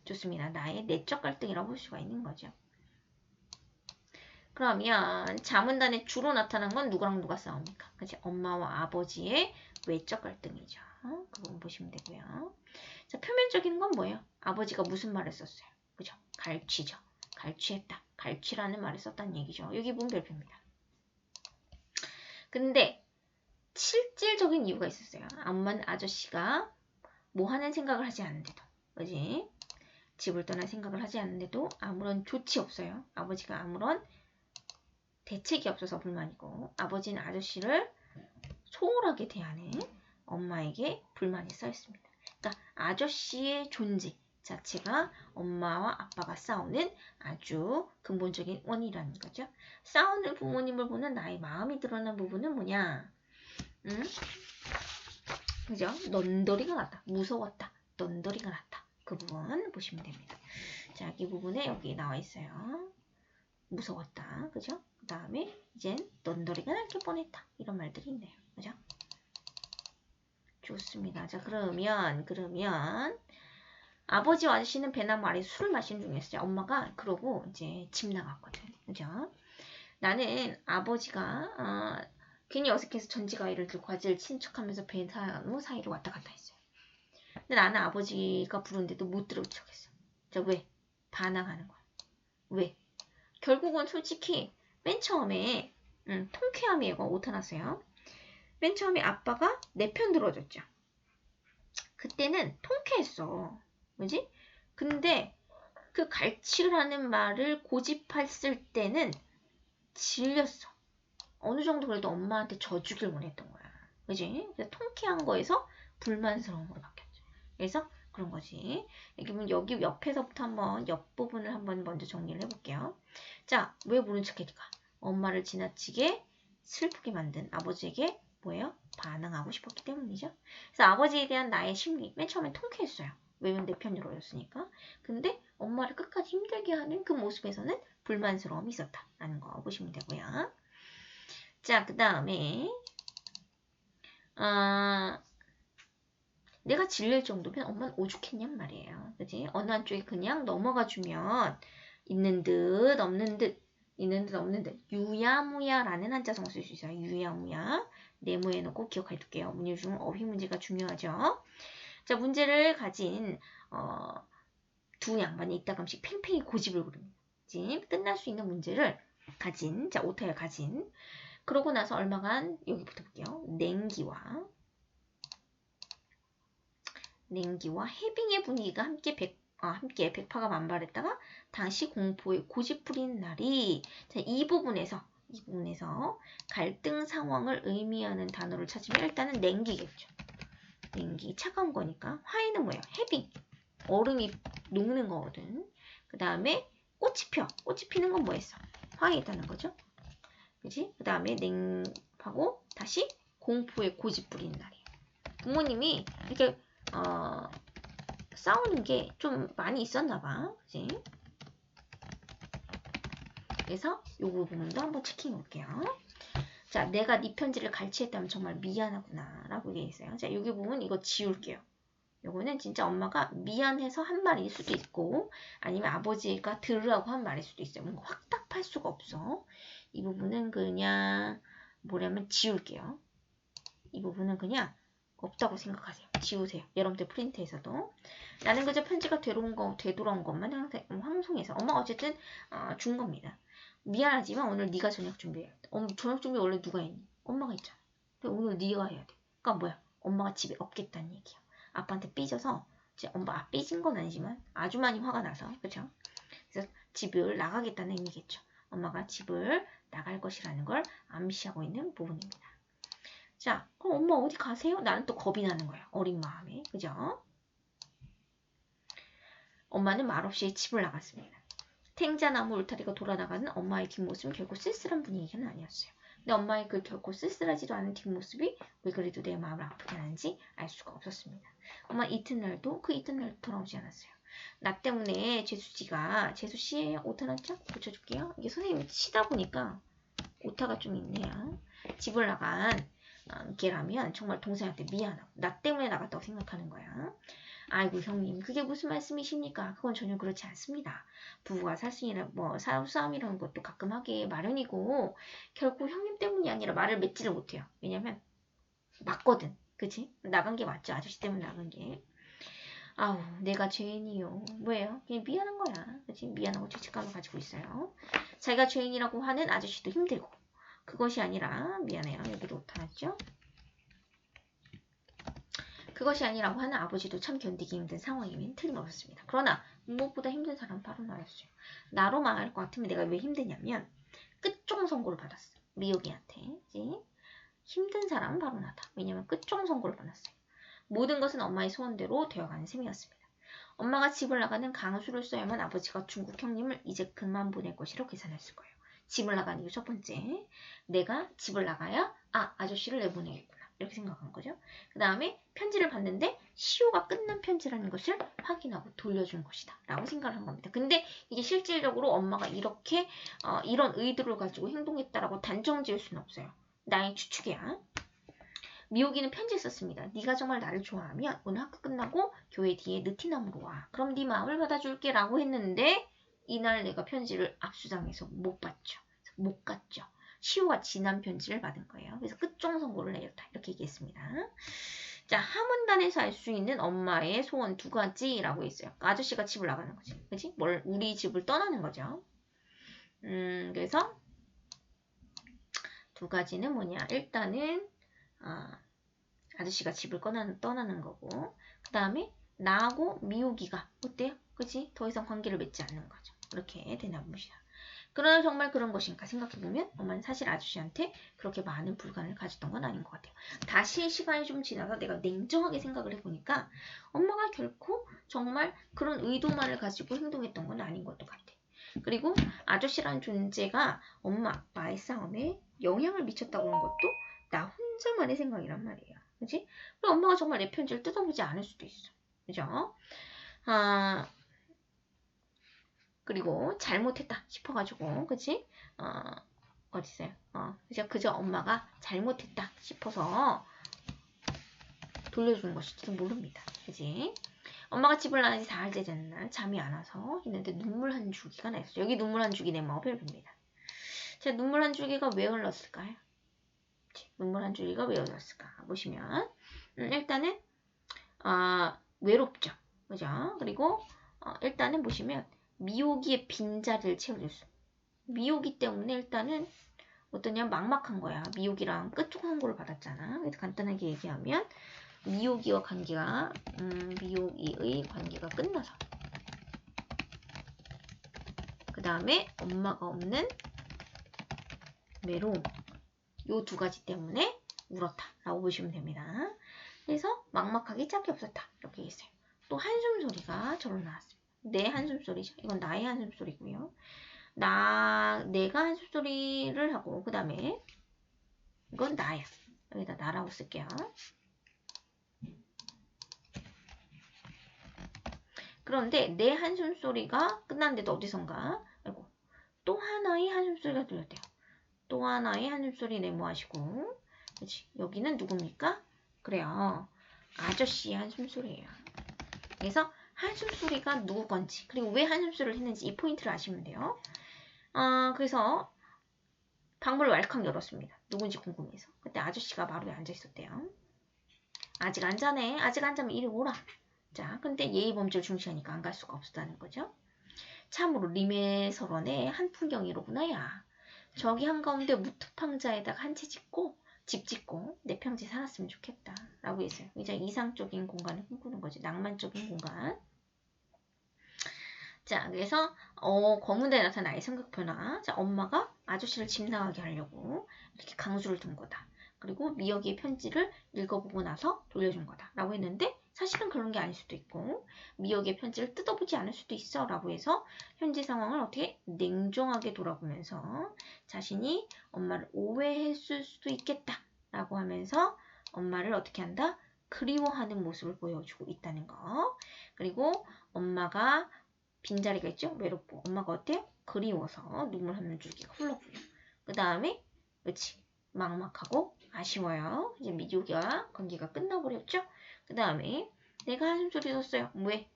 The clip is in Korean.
좋습니다. 나의 내적 갈등이라고 볼 수가 있는 거죠. 그러면 자문단에 주로 나타난 건 누구랑 누가 싸웁니까? 그치? 엄마와 아버지의 외적 갈등이죠. 그 부분 보시면 되고요. 자, 표면적인 건 뭐예요? 아버지가 무슨 말을 썼어요? 그죠? 갈취죠. 갈취했다. 갈취라는 말을 썼다는 얘기죠. 여기 보면 별표입니다. 근데 실질적인 이유가 있었어요. 암만 아저씨가 뭐 하는 생각을 하지 않는데도, 그지? 집을 떠날 생각을 하지 않는데도 아무런 조치 없어요. 아버지가 아무런 대책이 없어서 불만이고, 아버지는 아저씨를 소홀하게 대하는 엄마에게 불만이 쌓였습니다. 그러니까 아저씨의 존재 자체가 엄마와 아빠가 싸우는 아주 근본적인 원인이라는 거죠. 싸우는 부모님을 보는 나의 마음이 드러난 부분은 뭐냐? 그죠? 넌더리가 났다. 무서웠다. 넌더리가 났다. 그 부분 보시면 됩니다. 자, 이 부분에 여기 나와 있어요. 무서웠다. 그죠? 그 다음에 이젠 넌더리가 날 게 뻔했다. 이런 말들이 있네요. 그죠? 좋습니다. 자, 그러면 아버지와 아저씨는 배낭 아래 술을 마시는 중이었어요. 엄마가 그러고 이제 집 나갔거든. 그죠? 나는 아버지가 괜히 어색해서 전지가위를 들고 과지를 친척하면서 배나무 사이로 왔다 갔다 했어요. 근데 나는 아버지가 부르는데도 못 들어올 척했어. 자, 왜? 반항하는 거야. 왜? 결국은 솔직히 맨 처음에 통쾌함이 얘가 오타났어요. 맨 처음에 아빠가 내 편 들어줬죠. 그때는 통쾌했어. 그지? 근데 그 갈치라는 말을 고집했을 때는 질렸어. 어느 정도 그래도 엄마한테 져주길 원했던 거야. 그지? 그래서 통쾌한 거에서 불만스러움으로 바뀌었죠. 그래서 그런 거지. 여기 옆에서부터 한번 옆부분을 한번 먼저 정리를 해볼게요. 자, 왜 모른 척했을까? 엄마를 지나치게 슬프게 만든 아버지에게 뭐예요? 반항하고 싶었기 때문이죠. 그래서 아버지에 대한 나의 심리, 맨 처음엔 통쾌했어요. 왜냐면 내 편으로 였으니까. 근데 엄마를 끝까지 힘들게 하는 그 모습에서는 불만스러움이 있었다라는 거 보시면 되고요. 자, 그 다음에 내가 질릴 정도면 엄마는 오죽했냔 말이에요. 그지? 어느 한쪽에 그냥 넘어가 주면 있는 듯 없는 듯 있는 듯 없는 듯 유야무야라는 한자성어 쓸 수 있어요. 유야무야. 네모에는 꼭 기억해 둘게요. 문제 중 어휘 문제가 중요하죠. 자, 문제를 가진 두 양반이 이따금씩 팽팽히 고집을 부릅니다. 끝날 수 있는 문제를 가진, 자, 오타를 가진. 그러고 나서 얼마간 여기부터 볼게요. 냉기와 해빙의 분위기가 함께 백파가 만발했다가 다시 공포에 고집 부리는 날이. 자, 이 부분에서 갈등 상황을 의미하는 단어를 찾으면 일단은 냉기겠죠. 냉기, 차가운 거니까. 화해는 뭐예요? 해빙, 얼음이 녹는 거거든. 그 다음에 꽃이 펴. 꽃이 피는 건 뭐였어? 화해했다는 거죠. 그지? 그 다음에 냉하고 다시 공포에 고집 부리는 날이에요. 부모님이 이렇게 싸우는 게 좀 많이 있었나 봐. 그지? 그래서 이 부분도 한번 체킹해 볼게요. 자, 내가 네 편지를 갈취했다면 정말 미안하구나 라고 얘기했어요. 자, 여기 보면 이거 지울게요. 요거는 진짜 엄마가 미안해서 한 말일 수도 있고 아니면 아버지가 들으라고 한 말일 수도 있어요. 뭔가 확답할 수가 없어. 이 부분은 그냥 뭐냐면 지울게요. 이 부분은 그냥 없다고 생각하세요. 지우세요. 여러분들 프린트에서도. 나는 그저 편지가 되돌아온 것만 항상 황송해서 엄마가 어쨌든 준 겁니다. 미안하지만 오늘 네가 저녁 준비해야 돼. 저녁 준비 원래 누가 했니? 엄마가 했잖아. 근데 오늘 네가 해야 돼. 그러니까 뭐야? 엄마가 집에 없겠다는 얘기야. 아빠한테 삐져서 이제 엄마 삐진 건 아니지만 아주 많이 화가 나서 그렇죠? 그래서 집을 나가겠다는 의미겠죠. 엄마가 집을 나갈 것이라는 걸 암시하고 있는 부분입니다. 자, 그럼 엄마 어디 가세요? 나는 또 겁이 나는 거야. 어린 마음에. 그죠? 엄마는 말없이 집을 나갔습니다. 탱자나무 울타리가 돌아나가는 엄마의 뒷모습은 결코 쓸쓸한 분위기는 아니었어요. 근데 엄마의 그 결코 쓸쓸하지도 않은 뒷모습이 왜 그래도 내 마음을 아프게 하는지 알 수가 없었습니다. 엄마 이튿날도 돌아오지 않았어요. 나 때문에 재수씨 오타 났죠? 고쳐줄게요. 이게 선생님이 치다 보니까 오타가 좀 있네요. 집을 나간 걔라면 정말 동생한테 미안하고 나 때문에 나갔다고 생각하는 거야. 아이고 형님 그게 무슨 말씀이십니까? 그건 전혀 그렇지 않습니다. 부부가 싸움이라는 것도 가끔 하기 마련이고 결코 형님 때문이 아니라 말을 맺지를 못해요. 왜냐면 맞거든. 그치? 나간 게 맞죠. 아저씨 때문에 나간 게. 아우 내가 죄인이요. 뭐예요? 그냥 미안한 거야. 그치? 미안하고 죄책감을 가지고 있어요. 자기가 죄인이라고 하는 아저씨도 힘들고 그것이 아니라 미안해요. 여기도 나타났죠? 그것이 아니라고 하는 아버지도 참 견디기 힘든 상황이면 틀림없었습니다. 그러나 무엇보다 힘든 사람은 바로 나였어요. 나로 말할 것 같으면 내가 왜 힘드냐면 끝종 선고를 받았어. 미역이한테. 그치? 힘든 사람은 바로 나다. 왜냐면 끝종 선고를 받았어요. 모든 것은 엄마의 소원대로 되어가는 셈이었습니다. 엄마가 집을 나가는 강수를 써야만 아버지가 중국 형님을 이제 그만 보낼 것이라고 계산했을 거예요. 집을 나가는 이유 첫 번째, 내가 집을 나가야 아저씨를 내보내겠구나 이렇게 생각한 거죠. 그 다음에 편지를 받는데 시효가 끝난 편지라는 것을 확인하고 돌려준 것이다 라고 생각을 한 겁니다. 근데 이게 실질적으로 엄마가 이렇게 이런 의도를 가지고 행동했다라고 단정 지을 수는 없어요. 나의 추측이야. 미호기는 편지 썼습니다. 네가 정말 나를 좋아하면 오늘 학교 끝나고 교회 뒤에 느티나무로 와. 그럼 네 마음을 받아줄게 라고 했는데 이날 내가 편지를 압수당해서 못 봤죠. 못 갔죠. 시효가 지난 편지를 받은 거예요. 그래서 끝종 선고를 내렸다. 이렇게 얘기했습니다. 자, 하문단에서 알 수 있는 엄마의 소원 두 가지라고 했어요. 아저씨가 집을 나가는 거지. 그치? 우리 집을 떠나는 거죠. 그래서 두 가지는 뭐냐. 일단은 아저씨가 집을 떠나는 거고 그 다음에 나하고 미호기가 어때요? 그치? 더 이상 관계를 맺지 않는 거죠. 이렇게 되나 봅니다. 그러나 정말 그런 것인가 생각해보면 엄마는 사실 아저씨한테 그렇게 많은 불만을 가졌던 건 아닌 것 같아요. 다시 시간이 좀 지나서 내가 냉정하게 생각을 해보니까 엄마가 결코 정말 그런 의도만을 가지고 행동했던 건 아닌 것도 같아. 그리고 아저씨라는 존재가 엄마 아빠의 싸움에 영향을 미쳤다고 하는 것도 나 혼자만의 생각이란 말이에요. 그치? 그리고 엄마가 정말 내 편지를 뜯어보지 않을 수도 있어. 그죠? 그리고 잘못했다 싶어가지고, 그치? 어디 있어요? 그저 엄마가 잘못했다 싶어서 돌려주는 것일지도 모릅니다. 그치? 엄마가 집을 나가지 사흘째 되는 날 잠이 안 와서 했는데 눈물 한 줄기가 나있어요. 여기 눈물 한 줄기 내 마음을 봅니다. 자, 눈물 한 줄기가 왜 흘렀을까요? 눈물 한 줄기가 왜 흘렀을까? 보시면 일단은 외롭죠. 그죠? 그리고 일단은 보시면 미호기의 빈자리를 채워줬어. 미호기 때문에 일단은 어떠냐 막막한 거야. 미호기랑 끝쪽 선고를 받았잖아. 그래서 간단하게 얘기하면 미호기의 관계가 끝나서 그 다음에 엄마가 없는 외로움 요 두 가지 때문에 울었다 라고 보시면 됩니다. 그래서 막막하기 짝이 없었다 이렇게 있어요. 또 한숨 소리가 저로 나왔습니다. 내 한숨 소리죠. 이건 나의 한숨 소리고요. 내가 한숨 소리를 하고 그 다음에 이건 나야. 여기다 나라고 쓸게요. 그런데 내 한숨 소리가 끝났는데도 어디선가 또 하나의 한숨 소리가 들렸대요. 또 하나의 한숨소리 네모하시고 그치? 여기는 누굽니까? 그래요. 아저씨의 한숨소리예요. 그래서 한숨소리가 누구 건지 그리고 왜 한숨소리를 했는지 이 포인트를 아시면 돼요. 그래서 방문을 왈칵 열었습니다. 누군지 궁금해서. 그때 아저씨가 마루에 앉아있었대요. 아직 안 자네. 아직 안 자면 이리 오라. 자, 근데 예의범죄를 중시하니까 안 갈 수가 없었다는 거죠. 참으로 리메서론의 한 풍경이로구나 야. 저기 한가운데 무토팡자에다가 한 채 짓고 집 짓고 내 평지 살았으면 좋겠다 라고 했어요. 이제 이상적인 공간을 꿈꾸는 거지. 낭만적인 공간. 자, 그래서 검은데 나타난 아이 성격 변화. 자, 엄마가 아저씨를 집 나가게 하려고 이렇게 강수를 둔 거다. 그리고 미역이의 편지를 읽어보고 나서 돌려준 거다 라고 했는데 사실은 그런 게 아닐 수도 있고 미역의 편지를 뜯어보지 않을 수도 있어 라고 해서 현재 상황을 어떻게 냉정하게 돌아보면서 자신이 엄마를 오해했을 수도 있겠다 라고 하면서 엄마를 어떻게 한다? 그리워하는 모습을 보여주고 있다는 거. 그리고 엄마가 빈자리가 있죠? 외롭고 엄마가 어때요? 그리워서 눈물 한 줄기가 흘렀고요. 그 다음에 그치 막막하고 아쉬워요. 이제 미디오기와 관계가 끝나버렸죠? 그 다음에 내가 한숨 소리 줬어요. 왜?